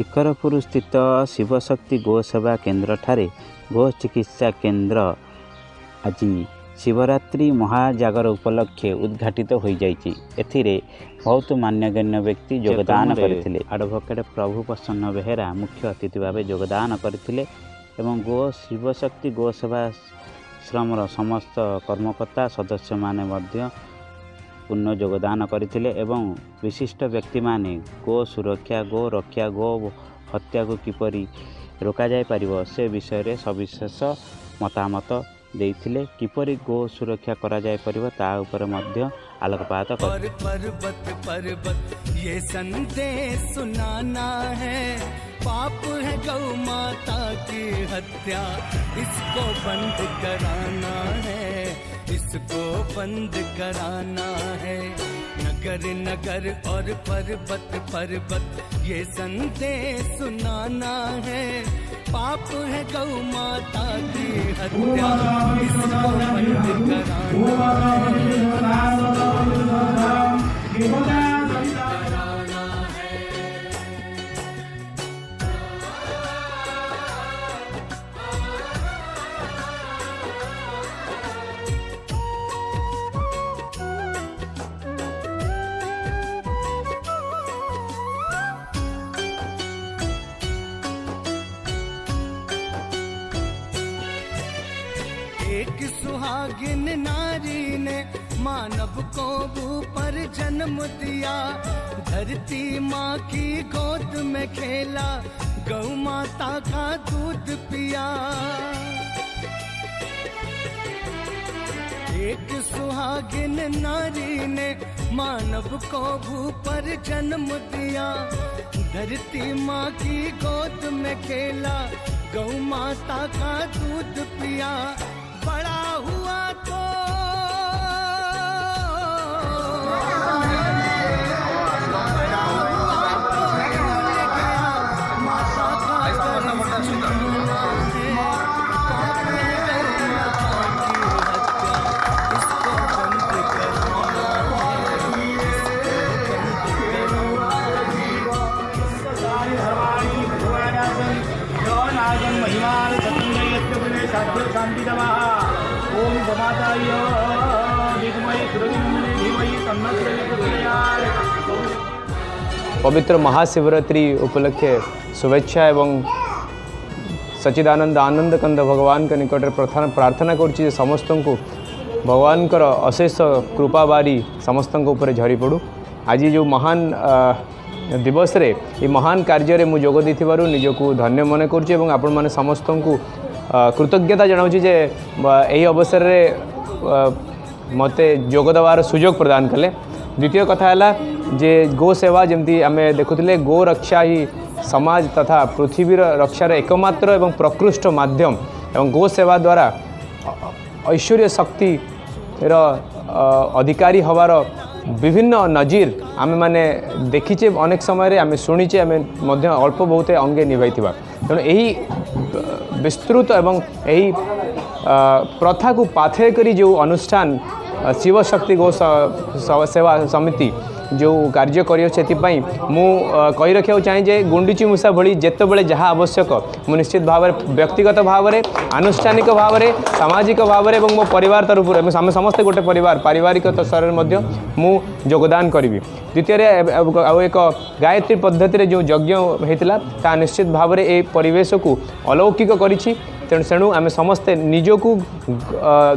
शिखरपुर स्थित शिवशक्ति गोसेवा केन्द्र ठारे गो चिकित्सा केन्द्र आज शिवरात्रि महाजागर उपलक्षे उद्घाटित हो जाइए। एथिरे बहुत मान्यगण्य व्यक्ति योगदान करथिले। एडवोकेट प्रभु प्रसन्न बेहेरा मुख्य अतिथि भाव योगदान करथिले एवं गो शिवशक्ति गोसेवा श्रमर समस्त कर्मकर्ता सदस्य माने मध्य पूर्ण योगदान करथिले एवं विशिष्ट व्यक्ति माने गो सुरक्षा गो रक्षा गो हत्या को किपरि रोका जाय परिबो से विषय रे सविशेष मतामत देइथिले। किपरि गो सुरक्षा करा जाय परिबो ता ऊपर मध्य आलोकपात कर पर्वत पर्वत ये संदेश सुनाना है, पाप है गौ माता की हत्या, इसको बंद कराना है, इसको बंद कराना है। नगर नगर और पर्वत पर्वत ये संदेश सुनाना है, पाप है गौ माता की हत्या, इसको बंद कराना है। एक सुहागिन नारी ने मानव को ऊपर जन्म दिया, धरती माँ की गोद में खेला, गौ माता का दूध पिया। एक सुहागिन नारी ने मानव को ऊपर जन्म दिया, धरती माँ की गोद में खेला, गौ माता का दूध पिया। बड़ा हुआ तो पवित्र महाशिवरात्रि उपलक्षे शुभेच्छा एवं सच्चिदानंद आनंद कंद भगवान के निकट प्रार्थना करुच्ची समस्त को भगवान कर अशेष कृपा बारी समस्त ऊपर झरी पड़ू। आज जो महान दिवस रे ये महान कार्य रे मु जोग देथिबारु निजको धन्य मन करुच्ची एवं आपण माने समस्त को कृतज्ञता जनाऊँगी जे यही अवसर रे मते जोग देवार सुजोग प्रदान कले। द्वितीय कथा है जे गो सेवा जमती आमे देखुले गो रक्षा ही समाज तथा पृथ्वीर रक्षार एकमात्र एवं प्रकृष्ट माध्यम एवं गो सेवा द्वारा ऐश्वर्य शक्ति अधिकारी हवार विभिन्न नजीर आमे माने देखीचे, अनेक समय आमे शुणीचे, आमे मध्य अल्प बहुत अंगे निभाई तेणु यही विस्तृत एवं यही प्रथा को पाथे करी जो अनुष्ठान शिवशक्ति गो सेवा समिति जो कार्य करियो सेतिपाई मु कहि रखिया चाहे जे गुंडीची मूषा भली जेतेबेले जहाँ आवश्यक मु निश्चित भाव में व्यक्तिगत भाव में आनुष्ठानिक भाव में सामाजिक भाव में मो परिवार तरफ आम समस्ते गोटे परिवार पारिवारिक स्तर में मु योगदान करी। द्वितीय एक गायत्री पद्धति जो यज्ञ होता ता निश्चित भाव में ये परिवेश को अलौकिक करिछि। तेणु आम समस्ते निजको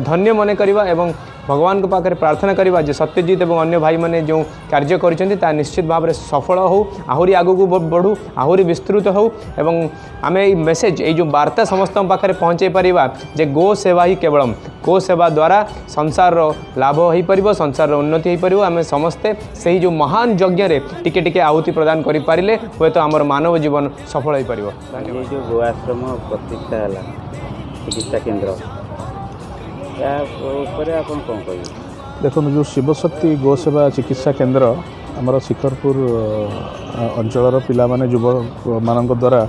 धन्य मन करवा एवं भगवान के पाखे प्रार्थना करवा जे सत्यजित एवं अन्य भाई माने जो कार्य करिसेंती निश्चित भाव में सफल हो, आहुरी आगू बढ़ू, आहुरी विस्तृत हो एवं आम ये मेसेज ये जो वार्ता समस्त पाखे पहुँचे पारिबा जे गो सेवा ही केवलम गो सेवा द्वारा संसार लाभ हो पारिबो, संसार उन्नति हो पारिबो। आम समस्ते से जो महान यज्ञ रे टिके टिके आहुति प्रदान करि पारिले हुए तो आमर मानव जीवन सफल हो पारिबो। ये जो गो आश्रम प्रतिष्ठा है चिकित्सा केन्द्र देखो जो शिवशक्ति गोसेवा चिकित्सा केन्द्र आमर शिखरपुर अंचल पिला माने युवक मान द्वारा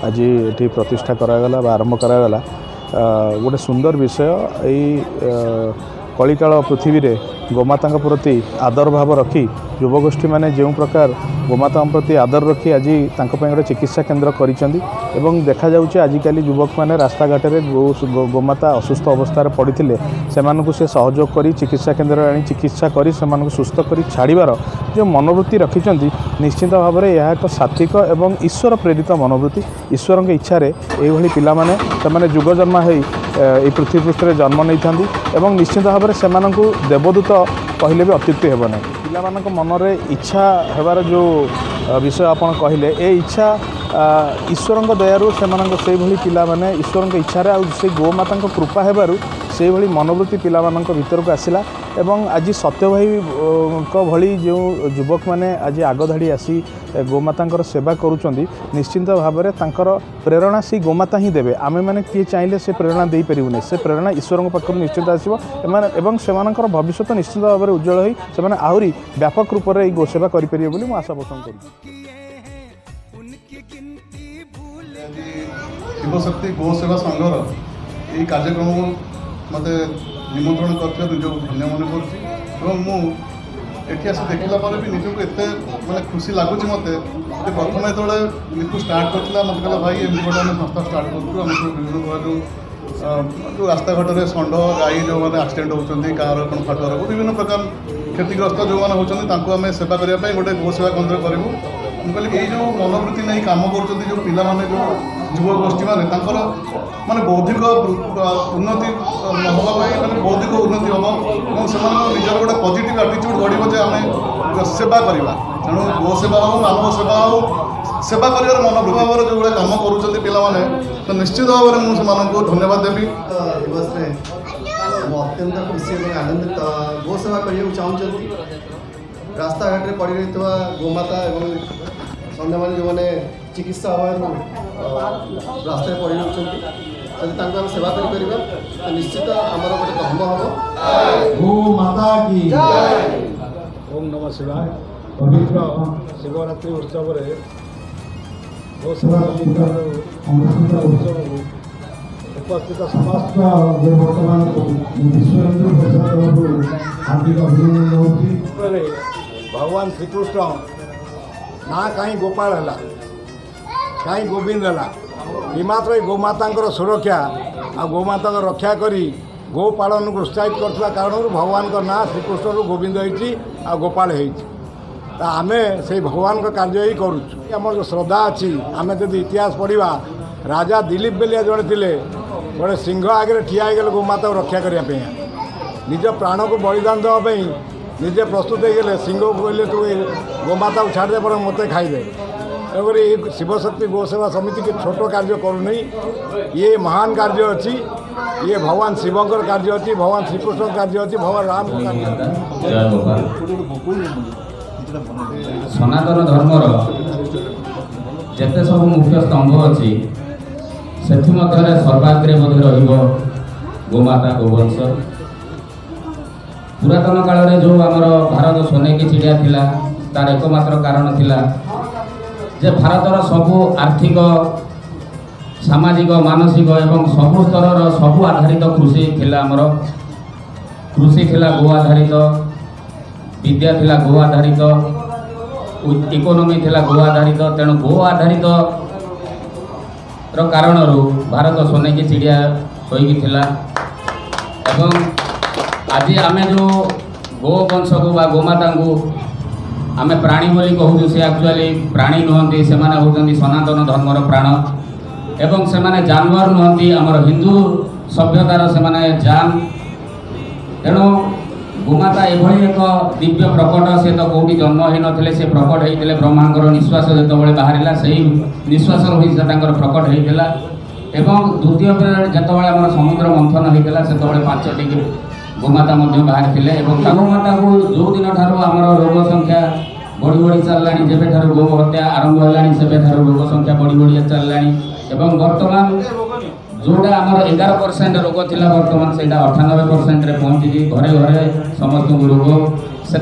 आज ये प्रतिष्ठा करागला आरंभ करागला। गोटे सुंदर विषय यही कलिकाल पृथ्वी रे गोमाता प्रति आदर भाव रखी युवगोष्ठी माने जो प्रकार गोमाता प्रति आदर रखी आज गोटे चिकित्सा केन्द्र करिसेंती एवं देखा जाउचे आजिकल युवक मैंने रास्ता घाट में गोमाता असुस्थ अवस्था पड़ते से सहयोग करी चिकित्सा केन्द्र आनी चिकित्सा करी से सुस्थ करी छाड़बार जो मनोवृत्ति रखिंट निश्चित भाव में यह एक सात्विक एवं ईश्वर प्रेरित मनोवृत्ति ईश्वर की इच्छा ये पिला माने से जुग जन्म हो पृथ्वी पृष्ठ जन्म नहीं था एवं निश्चित भाव में से देवदूत कहले भी अत्युक्ति हेब ना पिला मन में इच्छा हेबार जो विषय आपन कहले ए इच्छा ईश्वर दयारू से पिला माने ईश्वर की इच्छा से गोमाता कृपा हेबारू से भली मनोवृत्ति पिला भीतर को आसला एवं आज सत्य भाई भली जो युवक मैंने आज आगधाड़ी आसी गोमाता सेवा करुँच निश्चिंत भाव में प्रेरणा से गोमाता ही देवे आमे मैंने किए चाहिए से प्रेरणा दे पारूनी से प्रेरणा ईश्वर पाखर निश्चित आसो एवं से भविष्य निश्चित भाव में उज्जवल हो आहरी व्यापक रूप से गोसेवा करेंगे बोली आशा पोषण कर शिवशक्ति गो सेवा संघर ये कार्यक्रम मत निमंत्रण कर धन्य मन कर आस देखला भी निजक एत मैं खुशी लगुच मत प्रथम जो निकू स्टार्ट करता मत कहला भाई एमती गोटे आम संस्था स्टार्ट करूँ विभिन्न प्रकार जो रास्ता घाट में षंड गाई जो मैंने एक्सीडेंट होती कार कौन फाटुआर विभिन्न प्रकार क्षतिग्रस्त जो मैंने होती आम सेवा करने गोटे गो सेवा केन्द्र करूँ मुझे ये जो मनोवृत्ति नहीं कम कर जो पिला माने जो युव गोष्ठी माने बौद्धिक उन्नति हवा माने बौद्धिक उन्नति हम और से निजर गोटे पॉजिटिव एटीट्यूड बढ़ आम सेवा करवा तेणु गो सेवा हो मानव सेवा हो सेवा कर मनोभाव जो भाई कम कर पिला तो निश्चित भाव में मुझे धन्यवाद देवी अत्यंत खुशी और आनंदित गो सेवा करने चाहूँगी रास्ता घाट में पड़ रही गोमाता और अन्य मैंने जो मैंने चिकित्सा अभाव रास्ता पड़ रही आम सेवा कर तो निश्चित आम गोटे धर्म हम गो माता की ओम नमः शिवाय पवित्र शिवरात्रि उत्सव गो सेवा उपस्थित समस्त भगवान श्रीकृष्ण ना कहीं गोपाल है कहीं गोविंद है मात्र गोमाता सुरक्षा आ गोमाता रक्षा करी गो पालन को उत्साहित करता कारण भगवान का ना श्रीकृष्ण रु गोविंद होती आ गोपाल आम से भगवान का कार्य ही करुँ जो श्रद्धा अच्छी आम जब इतिहास पढ़ा राजा दिलीप बेलिया जड़े थे गोटे सिंह आगे ठिया गले गोमाता रक्षा करने निज प्राण को बलिदान देवाई निजे प्रस्तुत हो गले सिंह को कहले तू गोमाता को छाड़दे पर मत खाईदे तेणुक ये शिवशक्ति गोसेवा समिति के छोट कार्य करूनी ये महान कार्य अच्छी ये भगवान शिवकर कार्य अच्छी भगवान श्रीकृष्ण कार्य अच्छी भगवान राम सनातन धर्मर जेते सब मुख्य स्तंभ अच्छी से सर्वाग्रे गोमाता गोवंश पुरातन काल में जो आमर भारत सोनेकी चिड़िया थिला तार एकमात्र कारण थिला जे भारतर सबु आर्थिक सामाजिक मानसिक एवं सबु स्तर सबु आधारित कृषि थिला आमर कृषि थिला गो आधारित विद्या थिला गो आधारित इकोनॉमी थिला गो आधारित तेणु गो आधारित कारण भारत सोनेकी चिड़िया होइकी थिला एवं आज आम जो गोवंश को गोमाता को आम प्राणी बोली कहूँ से एक्चुअली प्राणी नुहति से होती सनातन धर्मर प्राण एवं से जानवर नुहति आमर हिंदू सभ्यतार से जान तेणु गोमाता एभली एक दिव्य प्रकट से तो कौटी जन्म हो नथिले से प्रकट होते ब्रह्मांकर निश्वास जो बाहर से निश्वास ही प्रकट होता एवं द्वितीय जितेबाला आम समुद्र मंथन होता से 5टी गोमाता बाहर थे गोमाता को जो दिन ठार आम रोग संख्या बढ़ी बढ़ी चलला जब ठार गो हत्या आरंभ है से रोग संख्या बढ़ी बढ़ी चलला बर्तमान जोटा आमर 11% रोग थिला बर्तमान से 98% पहुँची घरे घरे समस्त रोग से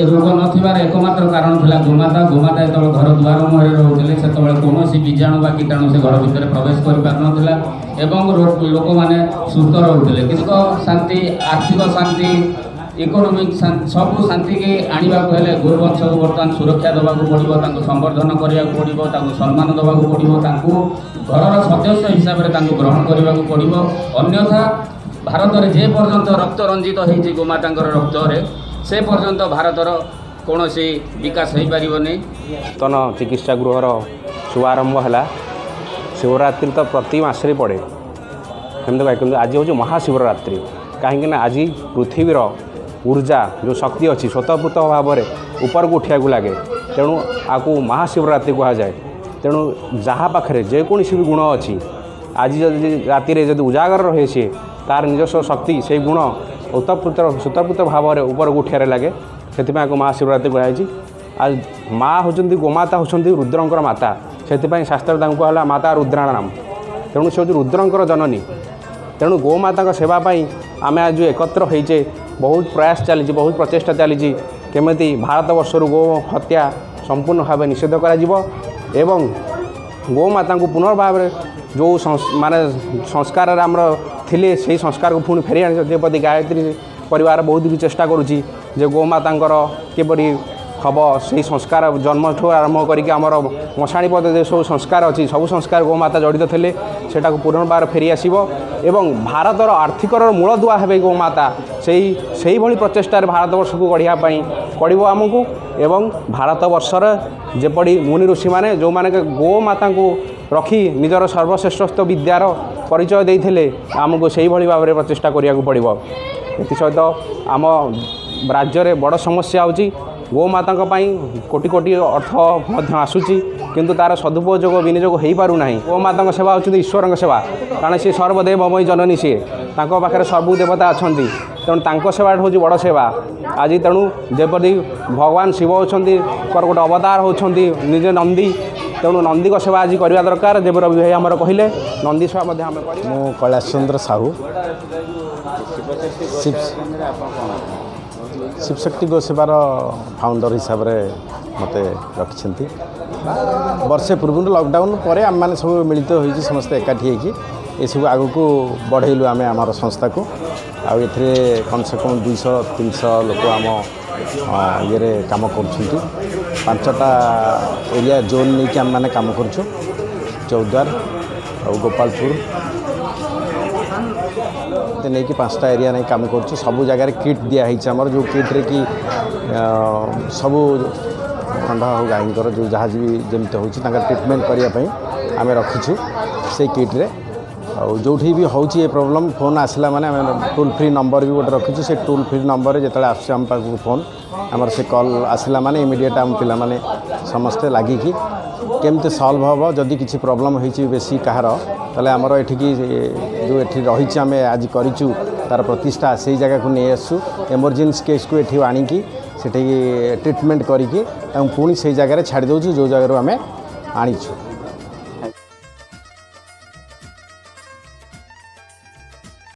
रोग नथिबार एकमात्र कारण थिला गोमाता गोमाता जो घर दुआर मुहर रोते से कौन बीजाणु बा कीटाणु से घर भितर प्रवेश कर पार एवं लोक मैंने सुस्थ रोते कि शांति आर्थिक शांति इकोनोमिक सबू शांति के आने को हेले गोवंश को बर्तमान सुरक्षा देवा पड़ो, संवर्धन करने पड़ो, सम्मान देवा पड़ो, घर सदस्य हिसाब से ग्रहण करने को पड़ो। अन्यथा भारत में जे पर्यंत रक्त रंजित होती गोमाता रक्त से पर्यंत भारतर कौन सी विकास हो पारनी। नूतन चिकित्सा गृहर शुभारंभ है। शिवरात्रि तो प्रति मसरे पड़े कि आज हूँ महाशिवरात्रि कहीं आज पृथ्वीर ऊर्जा जो शक्ति अच्छी स्वतःपूत भाव में ऊपर को उठा लगे, तेणु आपको महाशिवरात्रि कहुए। तेणु जहाँ पाखे जेकोसी भी गुण अच्छी आज राति जब उजागर रहे सी तार निजस्व शक्ति से गुण स्वतःपूत भाव में ऊपर को उठार लगे, से महाशिवरात्रि कहुई। आज माँ होती गोमाता होती रुद्रंकर माता, से शास्त्र कहला माता रुद्राणाम। तेणु से रुद्रंकर जननी। तेणु गोमाता सेवाई आम आज एकत्र होइचे, बहुत प्रयास चली, बहुत प्रचेषा चली केमी भारत वर्ष गो हत्या संपूर्ण भाव निषेध कर गोमाता को पुनर्भाव जो माने संस्कार आमर थिले से संस्कार को पुणी फेरी आनी गायत्री परिवार बहुत भी चेष्टा करुँची जे गोमाता किपरि हम से संस्कार जन्म ठू आरंभ करके आमर मशाणी पद सब संस्कार अच्छी सब संस्कार गोमाता जड़ित थे सेटा को पुनर्बार फेरी आसो एवं भारतर आर्थिकर मूलदुआ हे गोमाता से भली प्रचेष्टार भारतवर्ष को गढ़ापी पड़ो आमको। एवं भारतवर्षर जेपड़ी मुनि ऋषि मैंने जो मैंने गोमाता को रखी निजर सर्वश्रेष्ठ विद्यार परिचय देते आमको से भाव में प्रचेषा करने पड़ो। एसत आम राज्य में बड़ समस्या होची गोमाता कोटि कोटि अर्थ आसूची किंतु तार सदुपयोग विनियोग हो पारना। गोमाता सेवा होती ईश्वर सेवा, कारण सी सर्वदेवमयी जननी सी पाखे सर्व देवता अच्छा, तेणु सेवा हूँ बड़ सेवा। आज तेणु जेपरि भगवान शिव होती गोटे अवतार होती निजे नंदी, तेणु नंदी को सेवा आज करवा दरकार। जब रवि भाई आमर कहले नंदी सेवा मु कैलाश चंद्र साहू शिवशक्ति गोसेवार फाउंडर हिसाब से मत रखिंट। वर्षे पूर्व लॉकडाउन पर आम मैंने सब मिलित हो समस्ते एकाठी ये सब आग को बढ़ेलु आम आम संस्था को आउ कम से कम 200-300 लोक आम ये कम कर 5टा एरिया जोन नहीं कि आम मैंने कम कर चौद्वार और गोपालपुर नहीं कि 5टा एरिया नहीं कम कर सब जगह किट दिखाई आमर जो किट रे कि सबू खंडा हो गाईंकर जो जहाँ भी जमी हो ट्रिटमेंट करने आम रखीचु से किट रे और जो भी हूँ ये प्रोब्लेम फोन आसला माने टोल फ्री नंबर भी गोटे रखीचु से टोल फ्री नंबर जो आस फोन आमर से कॉल आसला माने इमिडिएट आम पिला माने समस्ते लगी केमती सल्व हम जदि किसी प्रोब्लेम हो बेसी कहार ताले आमर एठिकी जो एठी रही आम आज करूँ तार प्रतिष्ठा से जगह को नहीं आसू इमरजेंसी केस को एठी आणिकी सेठी ट्रिटमेंट करिकी पुणी से जगह छाड़ी दौचु जो जगह आम आनीचु।